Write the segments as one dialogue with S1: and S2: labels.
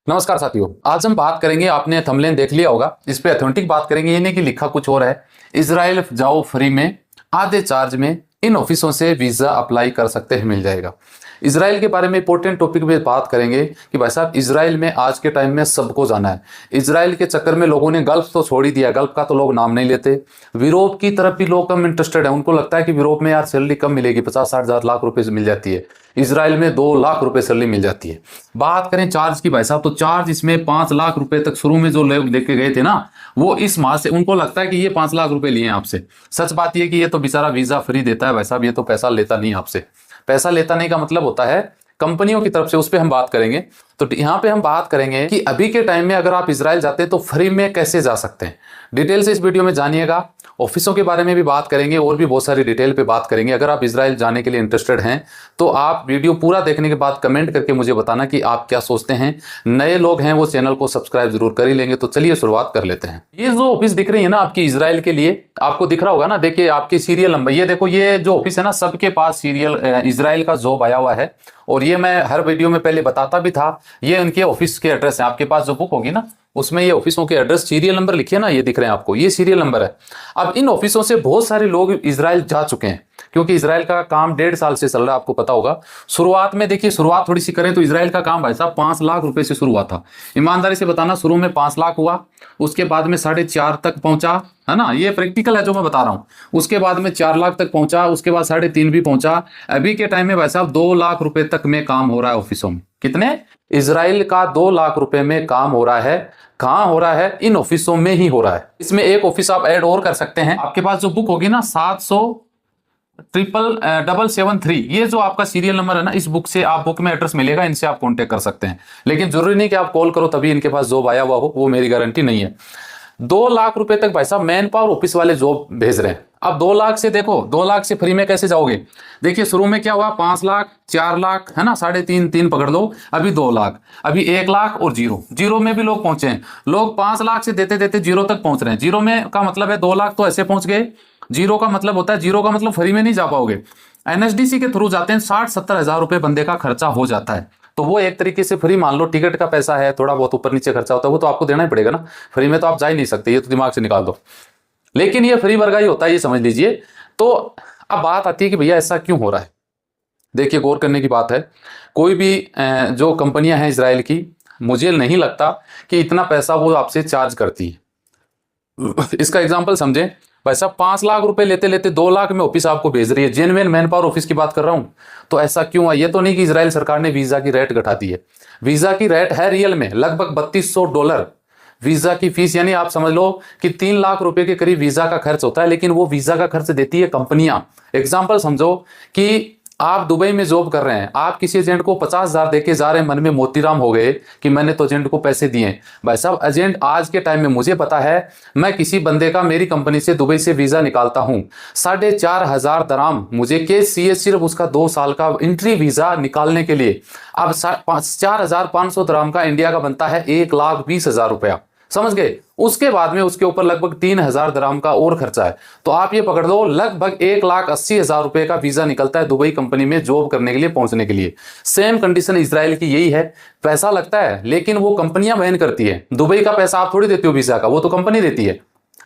S1: नमस्कार साथियों, आज हम बात करेंगे, आपने थंबनेल देख लिया होगा, इस पे ऑथेंटिक बात करेंगे। ये नहीं कि लिखा कुछ और है। इजराइल जाओ फ्री में, आधे चार्ज में इन ऑफिसों से वीजा अप्लाई कर सकते हैं, मिल जाएगा। इजराइल के बारे में इंपॉर्टेंट टॉपिक में बात करेंगे कि भाई साहब इजराइल में आज के टाइम में सबको जाना है। इजराइल के चक्कर में लोगों ने गल्फ तो छोड़ ही दिया, गल्फ का तो लोग नाम नहीं लेते। यूरोप की तरफ भी लोग कम इंटरेस्टेड है, उनको लगता है कि यूरोप में यार सैलरी कम मिलेगी, 50-60 हज़ार लाख रुपए से मिल जाती है। इजराइल में 2 लाख रुपए सैलरी मिल जाती है। बात करें चार्ज की भाई साहब, तो चार्ज इसमें 5 लाख रुपए तक शुरू में जो लोग लेके गए थे ना, वो इस माह से उनको लगता है कि ये 5 लाख रुपए लिए हैं आपसे। सच बात ये कि ये तो बेचारा वीजा फ्री देता है भाई साहब, ये तो पैसा लेता नहीं आपसे। पैसा लेता नहीं का मतलब होता है कंपनियों की तरफ से, उस पर हम बात करेंगे। तो यहाँ पे हम बात करेंगे कि अभी के टाइम में अगर आप इजराइल जाते हैं तो फ्री में कैसे जा सकते हैं। डिटेल से इस वीडियो में जानिएगा। ऑफिसों के बारे में भी बात करेंगे और भी बहुत सारी डिटेल पे बात करेंगे। अगर आप इजराइल जाने के लिए इंटरेस्टेड हैं तो आप वीडियो पूरा देखने के बाद कमेंट करके मुझे बताना कि आप क्या सोचते हैं। नए लोग हैं वो चैनल को सब्सक्राइब जरूर कर ही लेंगे। तो चलिए शुरुआत कर लेते हैं। ये जो ऑफिस दिख रही है ना आपकी इजराइल के लिए, आपको दिख रहा होगा ना, देखिए आपकी सीरियल नंबर, ये देखो, ये जो ऑफिस है ना सबके पास सीरियल इजराइल का जॉब आया हुआ है। और ये मैं हर वीडियो में पहले बताता भी था, ये उनके ऑफिस के एड्रेस है। आपके पास जो बुक होगी ना उसमें ये ऑफिसों के एड्रेस, सीरियल नंबर लिखिए ना, ये दिख रहे हैं आपको, ये सीरियल नंबर है। अब इन ऑफिसों से बहुत सारे लोग इजराइल जा चुके हैं, क्योंकि इजराइल का काम 1.5 साल से चल रहा है, आपको पता होगा। शुरुआत में देखिए, शुरुआत थोड़ी सी करें तो इजराइल का काम भाई साहब 5 लाख रुपए से शुरू हुआ था। ईमानदारी से बताना, शुरू में 5 लाख हुआ, उसके बाद में 4.5 तक पहुंचा, है ना, ये प्रैक्टिकल है जो मैं बता रहा हूं। उसके बाद में 4 लाख तक पहुंचा, उसके बाद 3.5 भी पहुंचा। अभी के टाइम में भाई साहब 2 लाख रुपए तक में काम हो रहा है ऑफिसों में। कितने? इजराइल का 2 लाख रुपए में काम हो रहा है। कहां हो रहा है? इन ऑफिसों में ही हो रहा है। इसमें एक ऑफिस आप ऐड और कर सकते हैं। आपके पास जो बुक होगी ना 700-777-3, ये जो आपका सीरियल नंबर है ना, इस बुक से आप, बुक में एड्रेस मिलेगा, इनसे आप कांटेक्ट कर सकते हैं। लेकिन जरूरी नहीं कि आप कॉल करो तभी इनके पास जॉब आया हुआ हो, वो मेरी गारंटी नहीं है। 2 लाख रुपए तक भाई साहब मैन पावर ऑफिस वाले जॉब भेज रहे हैं। अब 2 लाख से देखो, 2 लाख से फ्री में कैसे जाओगे? देखिए शुरू में क्या हुआ, 5 लाख, 4 लाख, है ना, 3.5 पकड़ लो, अभी 2 लाख, अभी 1 लाख और जीरो में भी लोग पहुंचे हैं। लोग 5 लाख से देते देते जीरो तक पहुंच रहे हैं। जीरो में का मतलब है 2 लाख तो ऐसे पहुंच गए। जीरो का मतलब होता है, जीरो का मतलब फ्री में नहीं जा पाओगे, एनएसडीसी के थ्रू जाते हैं। 60-70 हजार रुपए बंदे का खर्चा हो जाता है। तो वो एक तरीके से फ्री मान लो, टिकट का पैसा है, थोड़ा बहुत ऊपर नीचे खर्चा होता है, वो तो आपको देना ही पड़ेगा ना। फ्री में तो आप जा ही नहीं सकते, ये तो दिमाग से निकाल दो। लेकिन ये फ्री वर्गा ही होता है, ये समझ लीजिए। तो अब बात आती है कि भैया ऐसा क्यों हो रहा है। देखिए गौर करने की बात है, कोई भी जो कंपनियां हैं इजराइल की, मुझे नहीं लगता कि इतना पैसा वो आपसे चार्ज करती है। इसका एग्जाम्पल समझें, वैसा 5 लाख रुपए लेते लेते 2 लाख में ऑफिस आपको भेज रही है। जेन्युइन मैन पावर ऑफिस की बात कर रहा हूं। तो ऐसा क्यों है? ये तो नहीं कि इजराइल सरकार ने वीजा की रेट घटा दी है। वीजा की रेट है रियल में लगभग $3200 वीजा की फीस, यानी आप समझ लो कि 3 लाख रुपए के करीब वीजा का खर्च होता है। लेकिन वो वीजा का खर्च देती है कंपनियां। एग्जाम्पल समझो कि आप दुबई में जॉब कर रहे हैं, आप किसी एजेंट को 50,000 देके जा रहे हैं, मन में मोतीराम हो गए कि मैंने तो एजेंट को पैसे दिए। भाई साहब एजेंट आज के टाइम में, मुझे पता है, मैं किसी बंदे का मेरी कंपनी से दुबई से वीजा निकालता हूं, 4,500 दराम मुझे केस चाहिए सिर्फ उसका 2 साल का एंट्री वीजा निकालने के लिए। अब 4,500 दराम का इंडिया का बनता है 1,20,000 रुपया, समझ गए। उसके बाद में उसके ऊपर लगभग 3,000 दराम का और खर्चा है। तो आप ये पकड़ लो, लगभग 1,80,000 रुपए का वीजा निकलता है दुबई कंपनी में जॉब करने के लिए, पहुंचने के लिए। सेम कंडीशन इजराइल की यही है। पैसा लगता है लेकिन वो कंपनियां वहन करती है। दुबई का पैसा आप थोड़ी देते हो वीजा का, वो तो कंपनी देती है।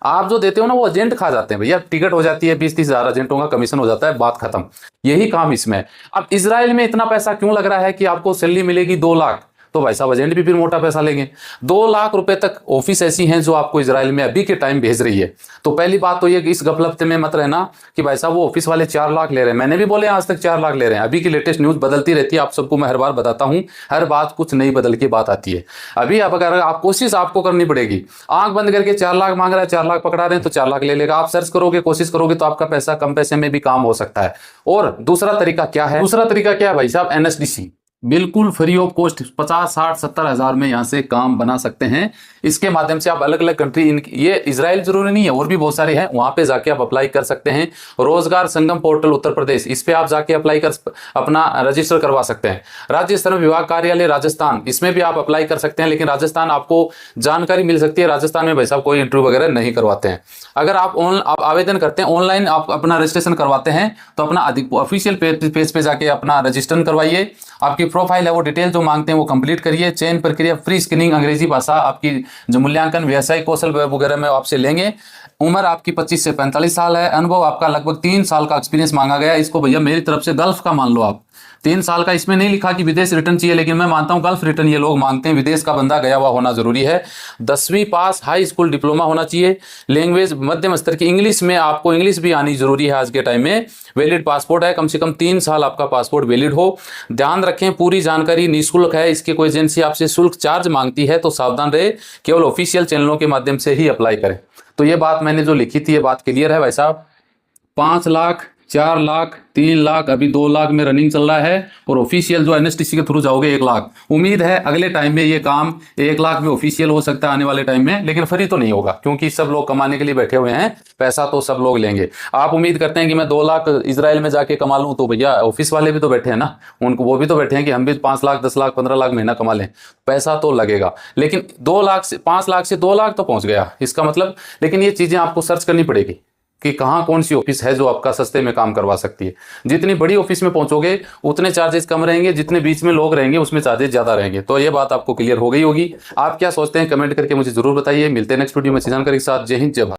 S1: आप जो देते हो ना वो एजेंट खा जाते हैं भैया। टिकट हो जाती है 20-30 हजार, एजेंटों का कमीशन हो जाता है, बात खत्म। यही काम इसमें है। अब इजराइल में इतना पैसा क्यों लग रहा है कि आपको सैलरी मिलेगी 2 लाख? तो भाई साहब एजेंट भी फिर मोटा पैसा लेंगे। 2 लाख रुपए तक ऑफिस ऐसी हैं जो आपको इजराइल में अभी के टाइम भेज रही है। तो पहली बात तो ये कि इस गपलफ्ते में मत रहना कि भाई साहब वो ऑफिस वाले 4 लाख ले रहे हैं। मैंने भी बोले आज तक 4 लाख ले रहे हैं। अभी की लेटेस्ट न्यूज बदलती रहती है, आप सबको मैं हर बार बताता हूं। हर बात कुछ नई बदल के बात आती है। अभी अब अगर आप कोशिश आपको करनी पड़ेगी, आंख बंद करके 4 लाख मांग रहा है, 4 लाख पकड़ा रहे हैं तो 4 लाख ले लेगा। आप सर्च करोगे, कोशिश करोगे तो आपका पैसा कम पैसे में भी काम हो सकता है। और दूसरा तरीका क्या है? दूसरा तरीका क्या है भाई साहब? एनएसडीसी, बिल्कुल फ्री ऑफ कॉस्ट 50-60-70 हजार में यहां से काम बना सकते हैं। इसके माध्यम से आप अलग अलग कंट्री, ये इजराइल जरूरी नहीं है, और भी बहुत सारे हैं, वहां पे जाके आप अप्लाई कर सकते हैं। रोजगार संगम पोर्टल उत्तर प्रदेश, इस पे आप जाके अप्लाई कर अपना रजिस्टर करवा सकते हैं। राज्य श्रम विभाग कार्यालय राजस्थान, इसमें भी आप अप्लाई कर सकते हैं। लेकिन राजस्थान आपको जानकारी मिल सकती है, राजस्थान में भाई साहब कोई इंटरव्यू वगैरह नहीं करवाते हैं। अगर आप आवेदन करते हैं ऑनलाइन, आप अपना रजिस्ट्रेशन करवाते हैं तो अपना ऑफिशियल पेज पे जाके अपना रजिस्ट्रेशन करवाइए। आपकी प्रोफाइल है वो डिटेल जो मांगते हैं वो कंप्लीट करिए। चयन प्रक्रिया फ्री स्क्रीनिंग, अंग्रेजी भाषा आपकी जो मूल्यांकन व्यवसायिक कौशल वगैरह में आपसे लेंगे। उम्र आपकी 25 से 45 साल है। अनुभव आपका लगभग 3 साल का एक्सपीरियंस मांगा गया है। इसको भैया मेरी तरफ से गल्फ का मान लो आप। 3 साल का इसमें नहीं लिखा कि विदेश रिटर्न चाहिए, लेकिन मैं मानता हूं गल्फ रिटर्न ये लोग मांगते हैं। विदेश का बंदा गया हुआ होना जरूरी है। 10वीं पास, हाई स्कूल डिप्लोमा होना चाहिए। लैंग्वेज मध्यम स्तर की इंग्लिश में, आपको इंग्लिश भी आनी जरूरी है आज के टाइम में। वैलिड पासपोर्ट है, कम से कम 3 साल आपका पासपोर्ट वैलिड हो। ध्यान रखें पूरी जानकारी निःशुल्क है। इसकी कोई एजेंसी आपसे शुल्क चार्ज मांगती है तो सावधान रहे। केवल ऑफिशियल चैनलों के माध्यम से ही अप्लाई करें। तो ये बात मैंने जो लिखी थी ये बात क्लियर है भाई साहब। 5 लाख, 4 लाख, 3 लाख, अभी 2 लाख में रनिंग चल रहा है। और ऑफिशियल जो एनएसटीसी के थ्रू जाओगे 1 लाख। उम्मीद है अगले टाइम में ये काम 1 लाख में ऑफिशियल हो सकता है आने वाले टाइम में, लेकिन फ्री तो नहीं होगा क्योंकि सब लोग कमाने के लिए बैठे हुए हैं। पैसा तो सब लोग लेंगे। आप उम्मीद करते हैं कि मैं 2 लाख इजराइल में जाके कमा लूं, तो भैया ऑफिस वाले भी तो बैठे हैं ना, उनको वो भी तो बैठे हैं कि हम भी 5 लाख, 10 लाख, 15 लाख महीना कमा लें। पैसा तो लगेगा, लेकिन 2 लाख से 5 लाख से 2 लाख तो पहुंच गया इसका मतलब। लेकिन ये चीजें आपको सर्च करनी पड़ेगी कि कहाँ कौन सी ऑफिस है जो आपका सस्ते में काम करवा सकती है। जितनी बड़ी ऑफिस में पहुंचोगे उतने चार्जेस कम रहेंगे, जितने बीच में लोग रहेंगे उसमें चार्जेस ज्यादा रहेंगे। तो ये बात आपको क्लियर हो गई होगी। आप क्या सोचते हैं कमेंट करके मुझे जरूर बताइए। मिलते हैं नेक्स्ट वीडियो में अच्छी जानकारी के साथ। जय हिंद, जय भारत।